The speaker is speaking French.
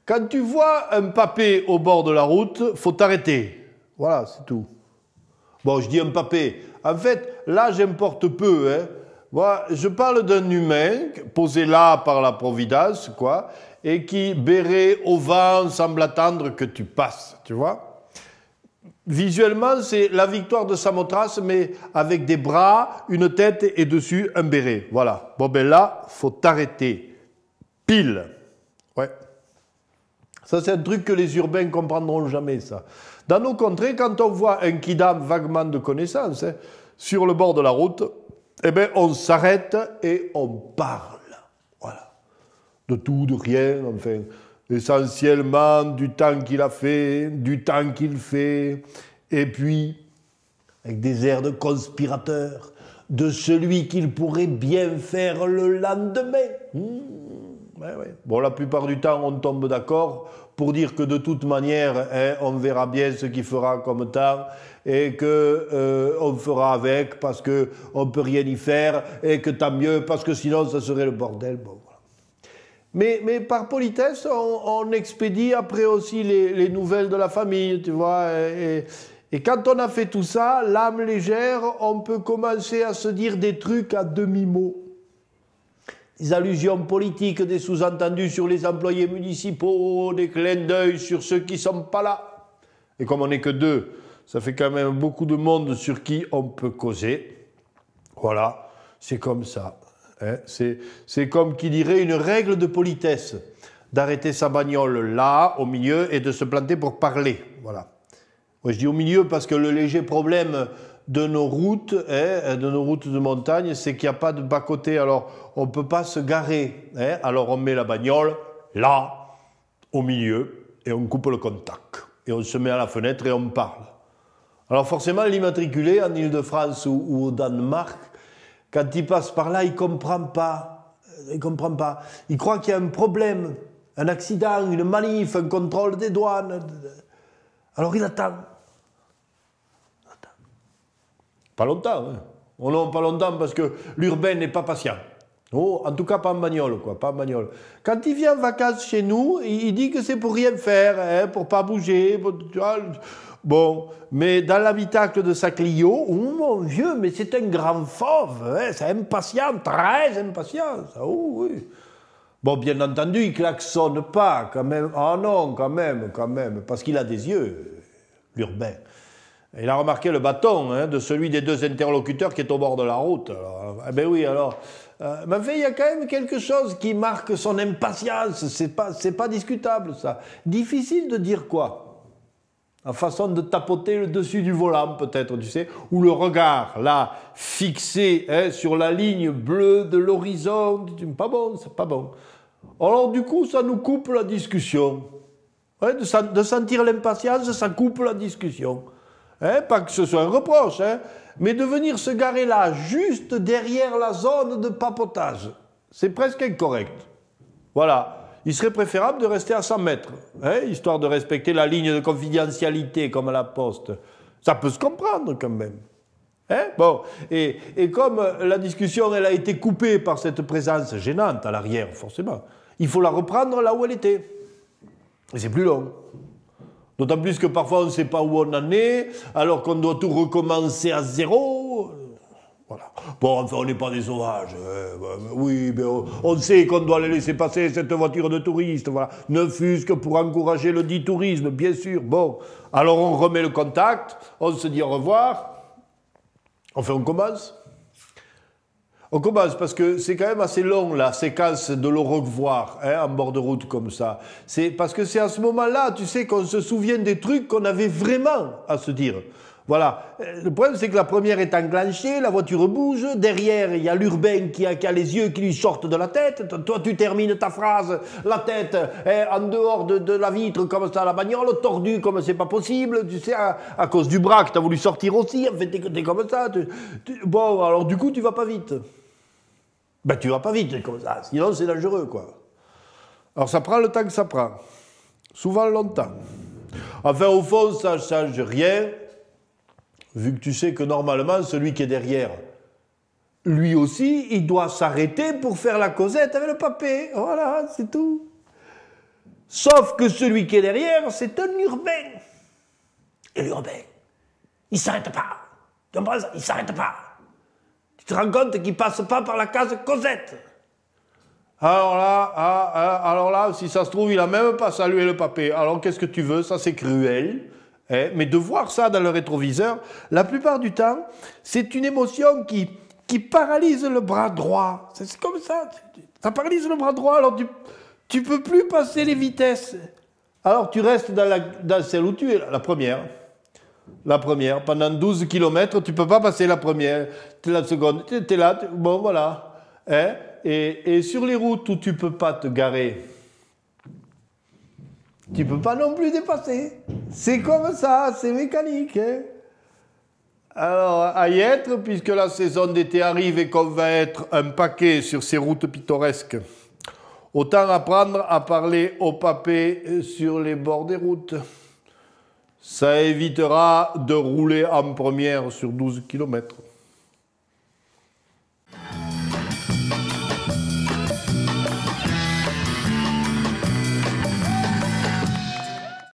quand tu vois un papé au bord de la route, faut t'arrêter. Voilà, c'est tout. Bon, je dis un papé. En fait, là, j'importe peu. Hein. Moi, je parle d'un humain posé là par la Providence, quoi, et qui, béret au vent, semble attendre que tu passes, tu vois. Visuellement, c'est la victoire de Samothrace, mais avec des bras, une tête et dessus un béret. Voilà. Bon, ben là, faut t'arrêter. Pile. Ouais. Ça, c'est un truc que les urbains ne comprendront jamais, ça. Dans nos contrées, quand on voit un kidam vaguement de connaissance, hein, sur le bord de la route, eh bien, on s'arrête et on parle. Voilà. De tout, de rien, enfin. Essentiellement du temps qu'il a fait, du temps qu'il fait, et puis, avec des airs de conspirateur, de celui qu'il pourrait bien faire le lendemain. Ouais, ouais. Bon, la plupart du temps, on tombe d'accord pour dire que de toute manière, hein, on verra bien ce qu'il fera comme temps et que on fera avec parce que on peut rien y faire et que tant mieux parce que sinon ça serait le bordel. Bon, voilà. Mais par politesse, on expédie après aussi les nouvelles de la famille, tu vois. Et quand on a fait tout ça, l'âme légère, on peut commencer à se dire des trucs à demi-mot. Des allusions politiques, des sous-entendus sur les employés municipaux, des clins d'œil sur ceux qui ne sont pas là. Et comme on n'est que deux, ça fait quand même beaucoup de monde sur qui on peut causer. Voilà, c'est comme ça. Hein. C'est comme qui dirait une règle de politesse, d'arrêter sa bagnole là, au milieu, et de se planter pour parler. Voilà. Ouais, je dis au milieu parce que le léger problème de nos routes, hein, de nos routes de montagne, c'est qu'il n'y a pas de bas-côté. Alors, on ne peut pas se garer. Hein. Alors, on met la bagnole là, au milieu, et on coupe le contact. Et on se met à la fenêtre et on parle. Alors, forcément, l'immatriculé en Île-de-France ou au Danemark, quand il passe par là, il ne comprend pas. Il comprend pas. Il croit qu'il y a un problème, un accident, une manif, un contrôle des douanes. Alors, il attend. Pas longtemps, hein. Oh non, pas longtemps, parce que l'urbain n'est pas patient. Oh, en tout cas, pas en bagnole, quoi, pas en bagnole. Quand il vient en vacances chez nous, il dit que c'est pour rien faire, hein, pour pas bouger, tu vois. Bon, mais dans l'habitacle de sa Clio, oh mon vieux, mais c'est un grand fauve, hein, c'est impatient, très impatient, ça, oh oui. Bon, bien entendu, il klaxonne pas, quand même. Ah non, quand même, parce qu'il a des yeux, l'urbain. Il a remarqué le bâton hein, de celui des deux interlocuteurs qui est au bord de la route. Alors, eh ben oui, alors. Mais enfin, il y a quand même quelque chose qui marque son impatience. C'est pas discutable, ça. Difficile de dire quoi. La façon de tapoter le dessus du volant, peut-être, tu sais, ou le regard, là, fixé hein, sur la ligne bleue de l'horizon. Pas bon, c'est pas bon. Alors, du coup, ça nous coupe la discussion. Ouais, de sentir l'impatience, ça coupe la discussion. Hein, pas que ce soit un reproche, hein, mais de venir se garer là, juste derrière la zone de papotage, c'est presque incorrect. Voilà. Il serait préférable de rester à 100 mètres, hein, histoire de respecter la ligne de confidentialité comme à la poste. Ça peut se comprendre quand même. Hein, bon. Et comme la discussion elle a été coupée par cette présence gênante à l'arrière, forcément, il faut la reprendre là où elle était. Et c'est plus long. D'autant plus que parfois on ne sait pas où on en est, alors qu'on doit tout recommencer à zéro. Voilà. Bon, enfin, on n'est pas des sauvages. Oui, mais on sait qu'on doit les laisser passer cette voiture de touristes. Voilà. Ne fût-ce que pour encourager le dit tourisme, bien sûr. Bon, alors on remet le contact, on se dit au revoir. Enfin, on commence. On commence parce que c'est quand même assez long la séquence de le revoir hein, en bord de route comme ça. C'est parce que c'est à ce moment-là, tu sais, qu'on se souvient des trucs qu'on avait vraiment à se dire. Voilà. Le problème, c'est que la première est enclenchée, la voiture bouge, derrière, il y a l'urbain qui a les yeux qui lui sortent de la tête. Toi, tu termines ta phrase, la tête en dehors de la vitre, comme ça, la bagnole, tordue comme c'est pas possible, tu sais, à cause du bras que tu as voulu sortir aussi. En fait, t'es comme ça. Bon, alors du coup, tu vas pas vite. Ben, tu vas pas vite comme ça, sinon c'est dangereux, quoi. Alors, ça prend le temps que ça prend. Souvent longtemps. Enfin, au fond, ça ne change rien, vu que tu sais que normalement, celui qui est derrière, lui aussi, il doit s'arrêter pour faire la causette avec le papé. Voilà, c'est tout. Sauf que celui qui est derrière, c'est un urbain. Et l'urbain, il ne s'arrête pas. Tu comprends ça? Il ne s'arrête pas. Tu te rends compte qu'il ne passe pas par la case Cosette. Alors là, si ça se trouve, il n'a même pas salué le papé. Alors qu'est-ce que tu veux? Ça, c'est cruel. Hein? Mais de voir ça dans le rétroviseur, la plupart du temps, c'est une émotion qui paralyse le bras droit. C'est comme ça. Ça paralyse le bras droit, alors tu ne peux plus passer les vitesses. Alors tu restes dans celle où tu es, la première. La première. Pendant 12 km, tu ne peux pas passer la première. Tu es la seconde. Tu es là. Bon, voilà. Hein? Et sur les routes où tu ne peux pas te garer, tu ne peux pas non plus dépasser. C'est comme ça, c'est mécanique. Hein? Alors, à y être, puisque la saison d'été arrive et qu'on va être un paquet sur ces routes pittoresques, autant apprendre à parler au papé sur les bords des routes. Ça évitera de rouler en première sur 12 km.